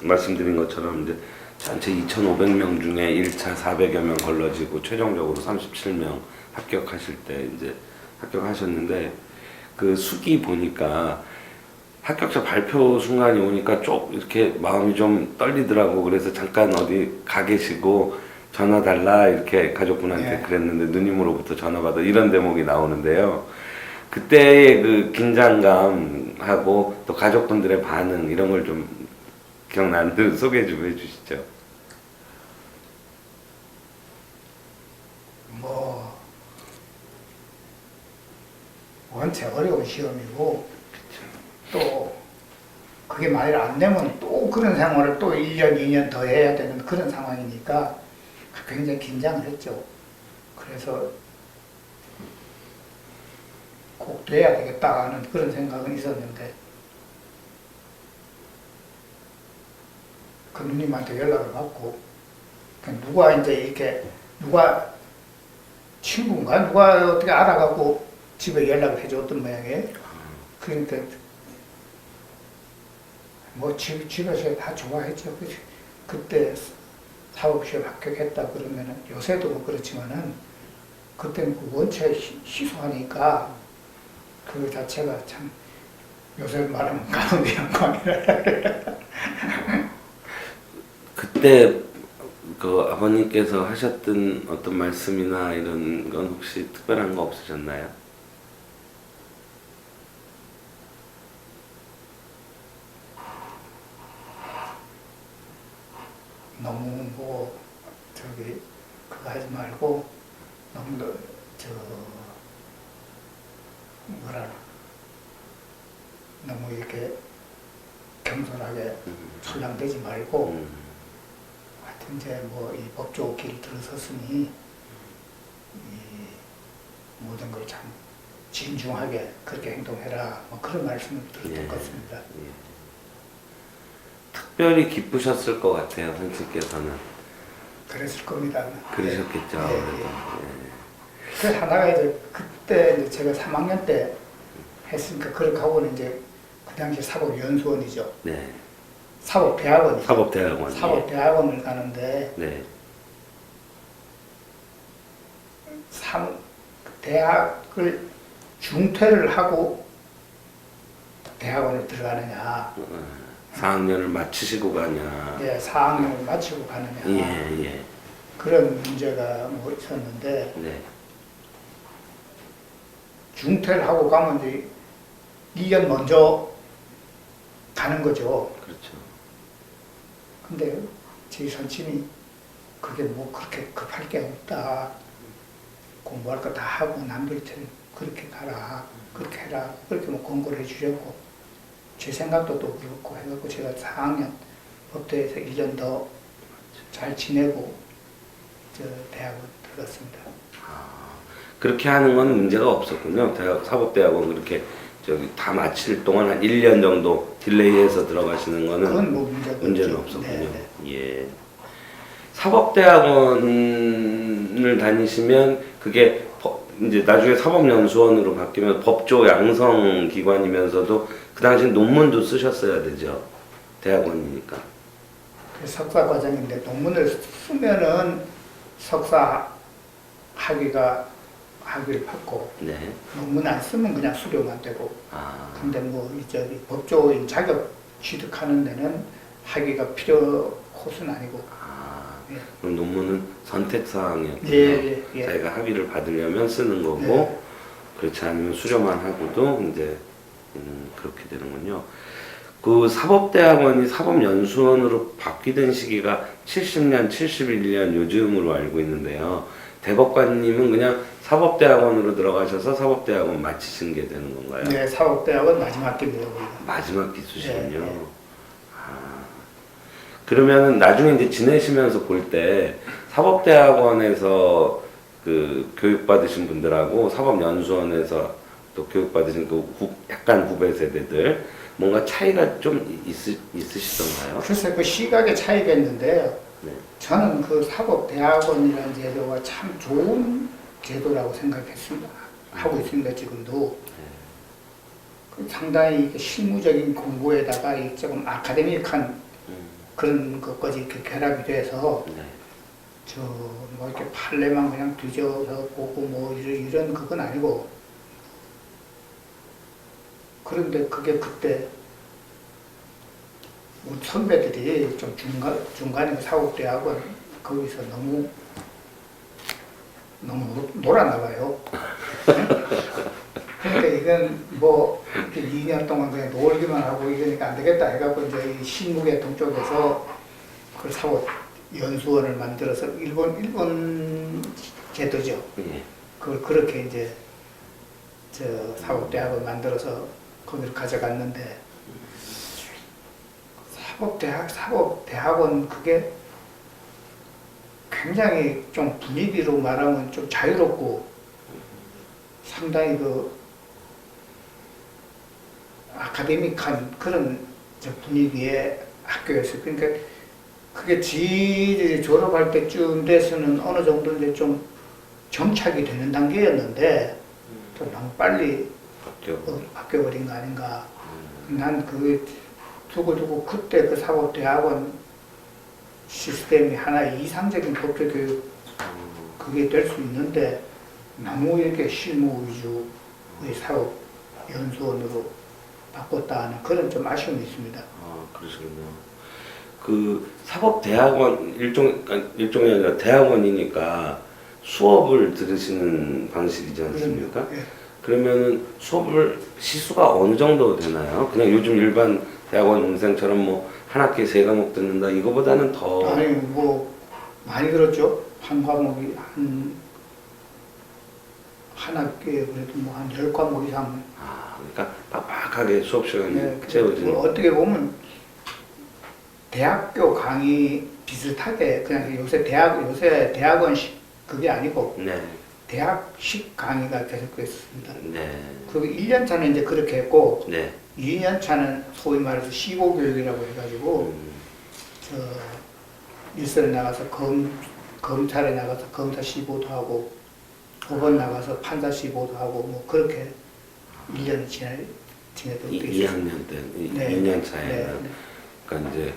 말씀드린 것처럼 이제 전체 2,500명 중에 1차 400여 명 걸러지고 최종적으로 37명 합격하실 때 이제 합격하셨는데 그 수기 보니까 합격자 발표 순간이 오니까 쪽 이렇게 마음이 좀 떨리더라고. 그래서 잠깐 어디 가 계시고 전화 달라 이렇게 가족분한테 예. 그랬는데 누님으로부터 전화 받아 이런 대목이 나오는데요. 그때의 그 긴장감하고 또 가족분들의 반응 이런 걸 좀 기억나는 소개 좀 해주시죠. 뭐 원체 어려운 시험이고 또 그게 만일 안 되면 또 그런 생활을 또 1년, 2년 더 해야 되는 그런 상황이니까 굉장히 긴장을 했죠. 그래서 꼭 돼야 되겠다 하는 그런 생각은 있었는데 그 누님한테 연락을 받고 누가 이제 이렇게 누가 친구인가 누가 어떻게 알아갖고 집에 연락을 해줬던 모양이에요. 그러니까 뭐 집에서 다 좋아했죠. 그때 사법시험 합격했다 그러면은 요새도 뭐 그렇지만은 그때는 그 원체 희소하니까 그 자체가 참 요새 말하면 가문의 영광이라. 그때 그 아버님께서 하셨던 어떤 말씀이나 이런 건 혹시 특별한 거 없으셨나요? 너무 뭐 저기 그거 하지 말고 너무 저 뭐라 너무 이렇게 겸손하게 설랑되지 말고 하여튼 이제 뭐 이 법조 길을 들어섰으니 이 모든 걸 참 진중하게 그렇게 행동해라 뭐 그런 말씀을 드렸던 것 같습니다. 특별히 기쁘셨을 것 같아요, 선생님께서는. 그랬을 겁니다. 그러셨겠죠. 예, 아무래도. 예. 그 하나가 이제 그때 이제 제가 3학년 때 했으니까 그렇게 하고는 이제 그 당시 사법연수원이죠. 네. 사법대학원이죠. 사법대학원. 사법대학원을 가는데 네. 대학을 중퇴를 하고 대학원에 들어가느냐, 4학년을 마치시고 가냐. 4학년을 마치고 가느냐 예. 그런 문제가 뭐 있었는데 네. 중퇴를 하고 가면 이제 2년 먼저 가는 거죠. 그렇죠. 근데 제 선친이 그게 뭐 그렇게 급할 게 없다. 공부할 거 다 하고 남들처럼 그렇게 가라. 그렇게 해라. 그렇게 뭐 권고를 해주셨고 제 생각도 또 그렇고 해갖고 제가 4학년 법대에서 1년 더 잘 지내고 저 대학을 들어갔습니다. 그렇게 하는 건 문제가 없었군요. 사법대학원 그렇게 저기 다 마칠 동안 한 1년 정도 딜레이해서 들어가시는 거는 그건 뭐 문제는 없었군요. 네. 예. 사법대학원을 다니시면 그게 이제 나중에 사법연수원으로 바뀌면 법조 양성 기관이면서도 그 당시 논문도 쓰셨어야 되죠. 대학원이니까. 석사 과정인데 논문을 쓰면은 석사 학위를 받고 네. 논문 안 쓰면 그냥 수료만 되고 근데 뭐 이제 법조인 자격 취득하는 데는 학위가 필요 코스는 아니고 예. 그럼 논문은 선택 사항이었군요. 예. 자기가 학위를 받으려면 쓰는 거고 예. 그렇지 않으면 수료만 하고도 이제 그렇게 되는군요. 그 사법대학원이 사법연수원으로 바뀌던 시기가 70년, 71년 요즘으로 알고 있는데요. 대법관님은 그냥 사법대학원으로 들어가셔서 사법대학원 마치신 게 되는 건가요? 네, 사법대학은 마지막 기입니다. 마지막 기수시군요. 예. 그러면 나중에 이제 지내시면서 볼 때 사법대학원에서 그 교육받으신 분들하고 사법연수원에서 또 교육받으신 그 약간 후배 세대들 뭔가 차이가 좀 있으시던가요? 글쎄 그 시각의 차이가 있는데요. 네. 저는 그 사법대학원이라는 제도가 참 좋은 제도라고 생각했습니다. 하고 있습니다, 지금도. 그 상당히 실무적인 공부에다가 이 조금 아카데믹한 그런 것까지 이렇게 결합이 돼서 네. 뭐 이렇게 판례만 그냥 뒤져서 보고 뭐 이런 그건 아니고 그런데 그게 그때 우리 선배들이 좀 중간에 사법대학원 거기서 너무 놀았나 봐요. 그러니까 이건 뭐 이렇게 2년 동안 그냥 놀기만 하고 이러니까 안 되겠다 해갖고 이제 이 신무계통 쪽에서 그 사법 연수원을 만들어서 일본 제도죠. 예. 그걸 그렇게 이제 저 사법대학을 만들어서 거기를 가져갔는데 사법대학원 그게 굉장히 좀 분위기로 말하면 좀 자유롭고 상당히 그 아카데믹한 그런 저 분위기의 학교였어요. 그러니까 그게 지들이 졸업할 때쯤 돼서는 어느 정도 이제 좀 정착이 되는 단계였는데 또 너무 빨리 바뀌어버린 거 아닌가. 난 그 두고두고 그때 그 사법대학원 시스템이 하나의 이상적인 법조교육 그게 될 수 있는데 너무 이렇게 실무 위주의 사법 연수원으로 바꿨다 하는 그런 좀 아쉬움이 있습니다. 아, 그러시군요. 그 사법대학원 일종이 아니라 대학원이니까 수업을 들으시는 방식이지 않습니까? 예. 그러면은 수업을 시수가 어느 정도 되나요? 그냥 요즘 일반 대학원 인생처럼 뭐 한 학기에 3과목 듣는다 이거보다는 더 아니 뭐 많이 들었죠. 한 과목이 한 학기에 그래도 뭐 한 10과목 이상. 그러니까 빡빡하게 수업 시간이 네, 채워지는. 어떻게 보면 대학교 강의 비슷하게 그냥 요새 대학원식 그게 아니고 네. 대학식 강의가 계속됐습니다. 네. 그리고 1년 차는 이제 그렇게 했고 네. 2년 차는 소위 말해서 시고교육이라고 해가지고 저 일선에 나가서 검찰에 나가서 검사 시보도 하고 법원 나가서 판사 시보도 하고 뭐 그렇게 1년 지내도 2학년 때, 네. 2년 차에는 네. 그러니까 이제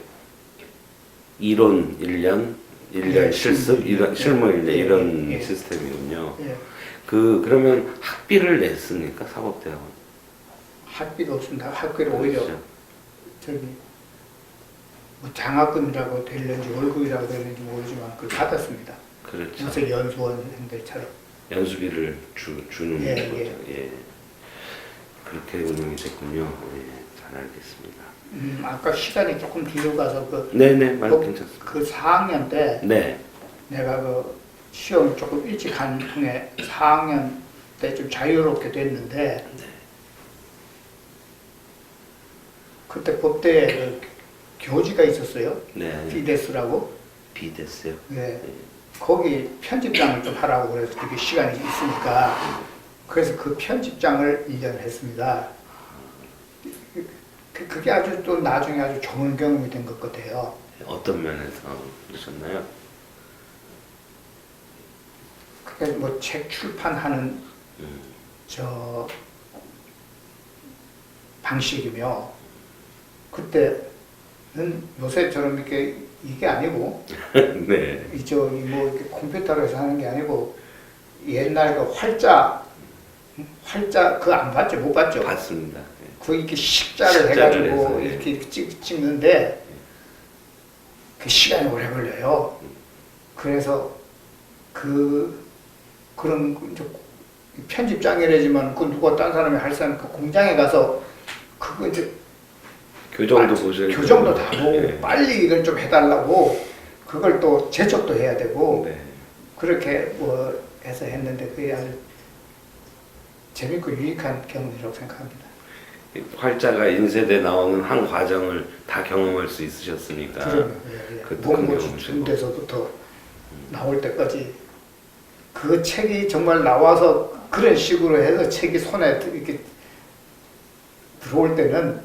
이론 1년 네, 실습, 네. 실무 1년 네. 이런 네. 시스템이군요. 예. 그러면 학비를 냈습니까? 사법대학원? 학비도 없습니다. 학비를 오히려 그렇죠. 저기 뭐 장학금이라고 되는지 월급이라고 되는지 모르지만 그걸 받았습니다. 그렇죠. 요새 연수원생들처럼. 연수비를 주는 예, 거죠. 예. 예. 그렇게 운영이 됐군요. 예, 잘 알겠습니다. 아까 시간이 조금 뒤로 가서 네네, 말 괜찮습니다. 그 4학년 때 네. 내가 그 시험 조금 일찍 한 통에 4학년 때 좀 자유롭게 됐는데 그때 법대에 그 교지가 있었어요. 네. 피데스라고. 비됐어요. 네. 거기 편집장을 좀 하라고 그래서 그게 시간이 있으니까 그래서 그 편집장을 1년 했습니다. 그게 아주 또 나중에 아주 좋은 경험이 된 것 같아요. 어떤 면에서 그러셨나요? 그게 뭐 책 출판하는 저 방식이며 그때는 요새처럼 이게 아니고 네. 저기 뭐 이렇게 컴퓨터로 해서 하는 게 아니고 옛날 그 활자 그거 안 봤죠? 못 봤죠? 봤습니다. 그 이렇게 식자를 식자를 해가지고 해서, 예. 이렇게 찍는데 그 시간이 오래 걸려요. 그래서 그런 이제 편집장이라지만 그 누가 딴 사람이 할 사람 그 공장에 가서 그거 이제 교정도 보셔야 교정도 다 보고 네. 빨리 이걸 좀 해달라고 그걸 또 제척도 해야 되고 네. 그렇게 뭐 해서 했는데 그게 아주 재밌고 유익한 경험이라고 생각합니다. 활자가 인쇄돼 나오는 한 과정을 다 경험할 수 있으셨으니까. 그럼요. 그것도 큰 원고 경험이시고. 준비돼서부터 나올 때까지 그 책이 정말 나와서 그런 식으로 해서 책이 손에 이렇게 들어올 때는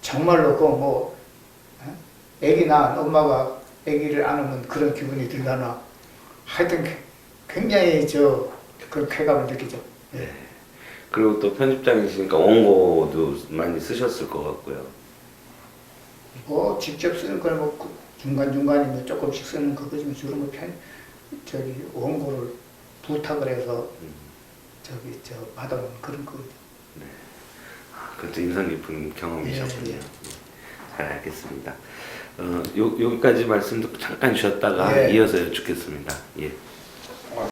정말로 그 애기 낳은 엄마가 애기를 안으면 그런 기분이 들려나 하여튼 굉장히 그런 쾌감을 느끼죠. 네. 그리고 또 편집장이시니까 원고도 많이 쓰셨을 것 같고요. 뭐 직접 쓰는 건 뭐 중간중간에 뭐 조금씩 쓰는 그거지만 주로 뭐 원고를 부탁을 해서 받아온 그런 거죠. 그것도 인상 깊은 경험이셨군요. 예, 예. 잘 알겠습니다. 여기까지 말씀 듣고 잠깐 쉬었다가 예. 이어서 여쭙겠습니다. 예.